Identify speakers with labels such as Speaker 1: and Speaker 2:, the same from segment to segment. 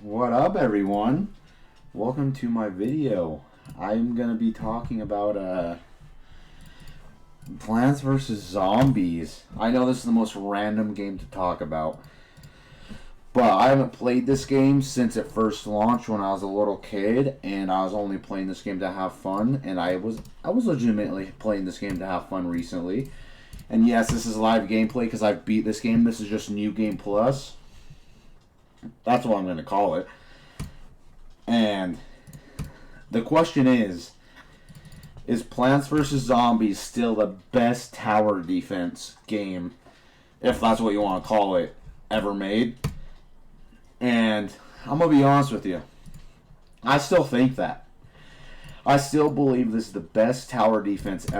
Speaker 1: What up, everyone? Welcome to my video. I'm gonna be talking about Plants vs. Zombies. I know this is the most random game to talk about, but I haven't played this game since it first launched when I was a little kid, and I was only playing this game to have fun. And I was legitimately playing this game to have fun recently. And yes, this is live gameplay because I've beat this game. This is just New Game Plus. That's what I'm going to call it. And the question is Plants vs. Zombies still the best tower defense game, if that's what you want to call it, ever made? And I'm going to be honest with you. I still think that. I still believe this is the best tower defense game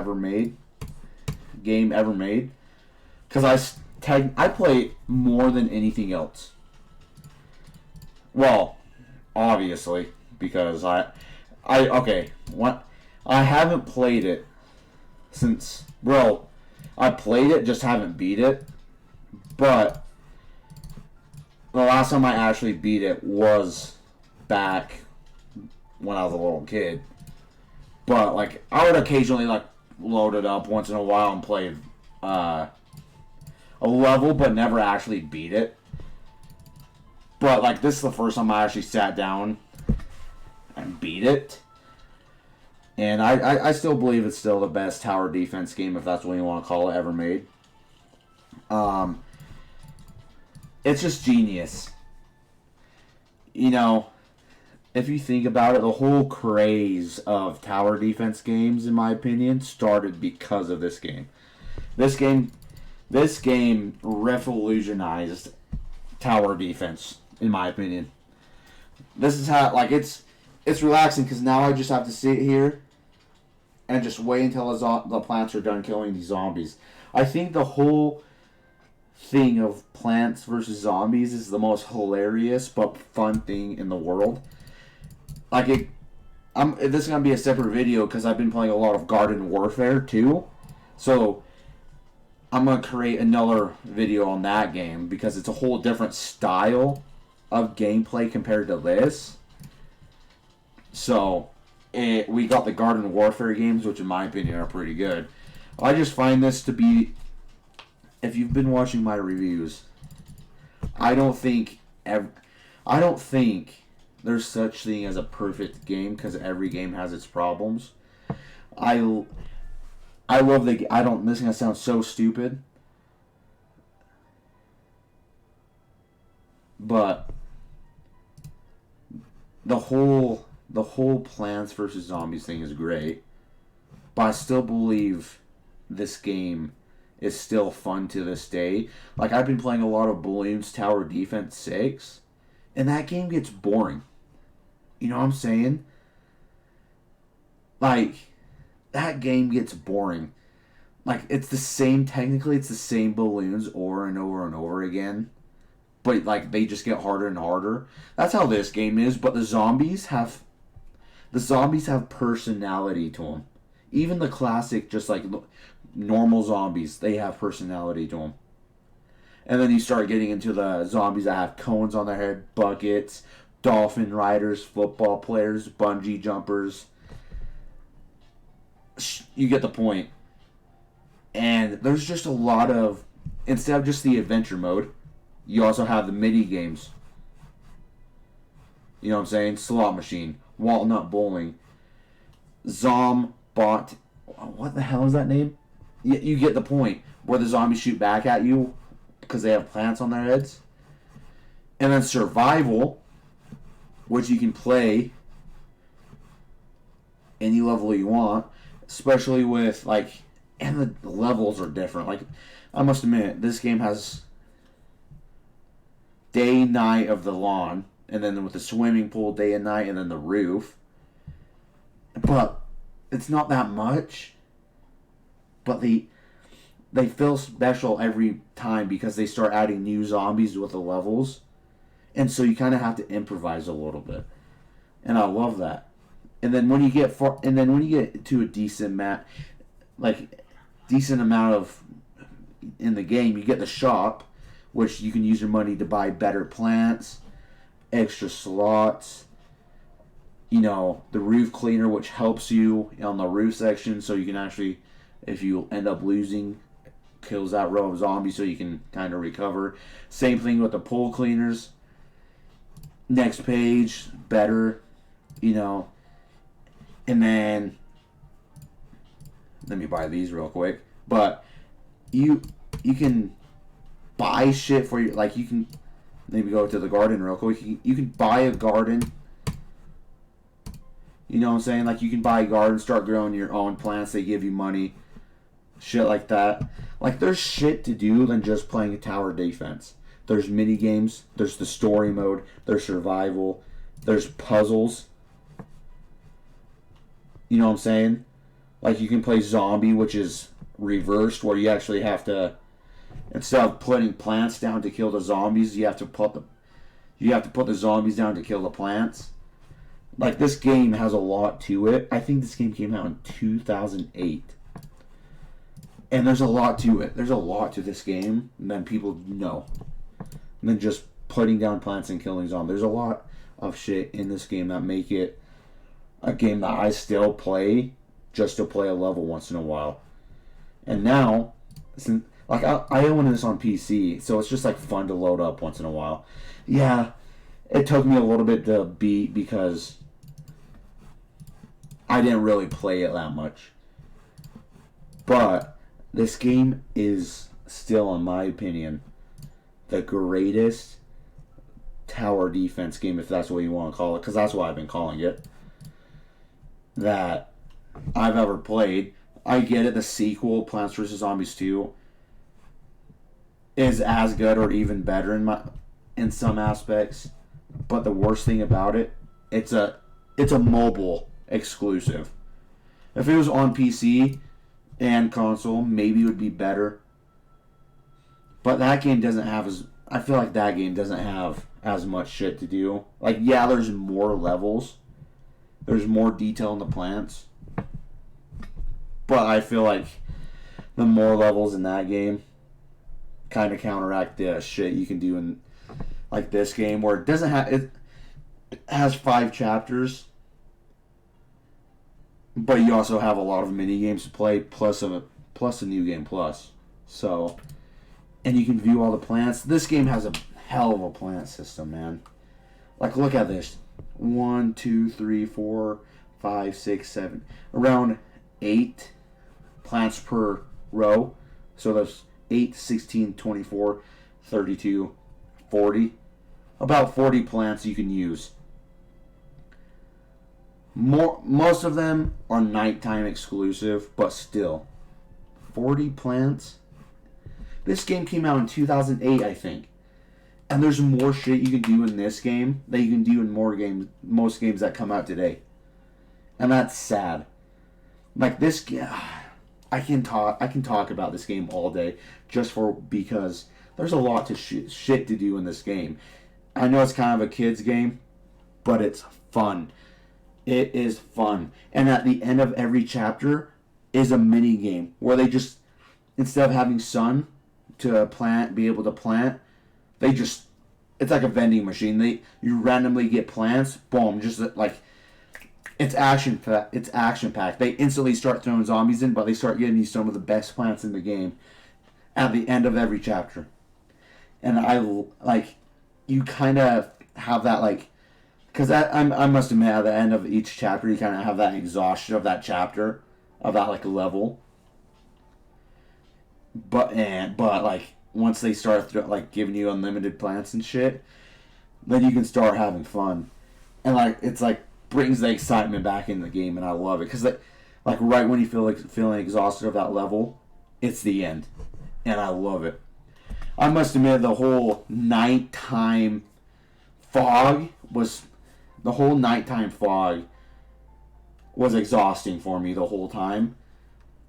Speaker 1: ever made. Because I play more than anything else. Well, obviously, because I haven't played it since, I played it, just haven't beat it, but the last time I actually beat it was back when I was a little kid. But, I would occasionally, load it up once in a while and play a level, but never actually beat it. But, this is the first time I actually sat down and beat it. And I still believe it's still the best tower defense game, if that's what you want to call it, ever made. It's just genius. You know, if you think about it, the whole craze of tower defense games, in my opinion, started because of this game. This game revolutionized tower defense, in my opinion. This is how, it's relaxing because now I just have to sit here and just wait until the plants are done killing these zombies. I think the whole thing of Plants vs. Zombies is the most hilarious but fun thing in the world. This is going to be a separate video because I've been playing a lot of Garden Warfare too. So I'm going to create another video on that game because it's a whole different style of gameplay compared to this. So we got the Garden Warfare games, which in my opinion are pretty good. I just find this to be, if you've been watching my reviews, I don't think there's such thing as a perfect game because every game has its problems. I love this is gonna sound so stupid, but the whole Plants vs. Zombies thing is great, but I still believe this game is still fun to this day. I've been playing a lot of Bloons Tower Defense 6, and that game gets boring. You know what I'm saying? That game gets boring. It's the same, technically it's the same balloons over and over and over again. But, they just get harder and harder. That's how this game is, but the zombies have personality to them. Even the classic, just normal zombies, they have personality to them. And then you start getting into the zombies that have cones on their head, buckets, dolphin riders, football players, bungee jumpers. You get the point. And there's just a lot of, instead of just the adventure mode, you also have the mini games. You know what I'm saying? Slot machine, walnut bowling, Zombot. What the hell is that name? You get the point. Where the zombies shoot back at you because they have plants on their heads. And then survival, which you can play any level you want, especially with and the levels are different. I must admit, this game has day, night of the lawn, and then with the swimming pool, day and night, and then the roof. But it's not that much. But they feel special every time because they start adding new zombies with the levels. And so you kind of have to improvise a little bit. And I love that. And then when you get to a decent amount of in the game, you get the shop, which you can use your money to buy better plants, extra slots. The roof cleaner, which helps you on the roof section, so you can actually, if you end up losing, kills that row of zombies so you can kind of recover. Same thing with the pool cleaners. Next page, better, and then let me buy these real quick. But you can buy shit for you. Like, you can maybe go to the garden real quick. You can buy a garden. You know what I'm saying? Like, you can buy a garden, start growing your own plants. They give you money. Shit like that. Like, there's shit to do than just playing a tower defense. There's mini games. There's the story mode. There's survival. There's puzzles. You know what I'm saying? Like, you can play zombie, which is reversed, where you actually have to, instead of putting plants down to kill the zombies, you have to put the zombies down to kill the plants. Like, this game has a lot to it. I think this game came out in 2008. And there's a lot to it. There's a lot to this game than people know. Than just putting down plants and killing zombies. There's a lot of shit in this game that make it a game that I still play just to play a level once in a while. And now, like, I own this on PC, so it's just like fun to load up once in a while. Yeah, it took me a little bit to beat because I didn't really play it that much. But this game is still, in my opinion, the greatest tower defense game, if that's what you want to call it, because that's what I've been calling it, that I've ever played. I get it, the sequel, Plants vs. Zombies 2, is as good or even better in some aspects. But the worst thing about it, it's a mobile exclusive. If it was on PC and console, maybe it would be better. But that game doesn't have I feel like that game doesn't have as much shit to do. Like, yeah, there's more levels. There's more detail in the plants. But I feel like the more levels in that game kind of counteract the shit you can do in, like, this game, where it has 5 chapters, but you also have a lot of mini games to play plus a new game plus. So, and you can view all the plants. This game has a hell of a plant system, man. Like, look at this. 1, 2, 3, 4, 5, 6, 7. Around 8 plants per row. So there's 8, 16, 24, 32, 40. About 40 plants you can use. Most of them are nighttime exclusive, but still. 40 plants? This game came out in 2008, I think. And there's more shit you can do in this game that you can do in most games that come out today. And that's sad. Like, this game, I can talk about this game all day because there's a lot to shit to do in this game. I know it's kind of a kid's game, but it's fun. It is fun. And at the end of every chapter is a mini game where they just, instead of having sun to be able to plant, it's like a vending machine. You randomly get plants, boom, just like, it's action packed. They instantly start throwing zombies in, but they start giving you some of the best plants in the game at the end of every chapter. And you kind of have that, because I must admit, at the end of each chapter, you kind of have that exhaustion of that chapter, of that level. But once they start giving you unlimited plants and shit, then you can start having fun, and it's brings the excitement back in the game, and I love it because right when you feel feeling exhausted of that level, it's the end, and I love it. I must admit, the whole nighttime fog was exhausting for me the whole time,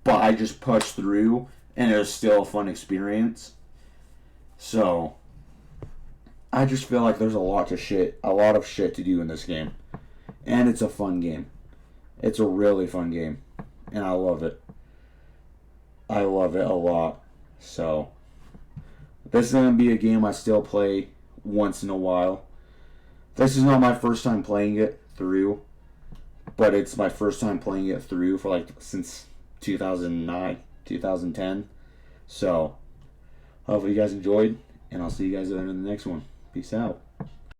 Speaker 1: but I just pushed through, and it was still a fun experience. So I just feel like there's a lot of shit to do in this game, and it's a fun game. It's a really fun game, and I love it. I love it a lot. So this is gonna be a game I still play once in a while. This is not my first time playing it through, but it's my first time playing it through for like since 2009, 2010. So, hopefully you guys enjoyed, and I'll see you guys in the next one. Peace out.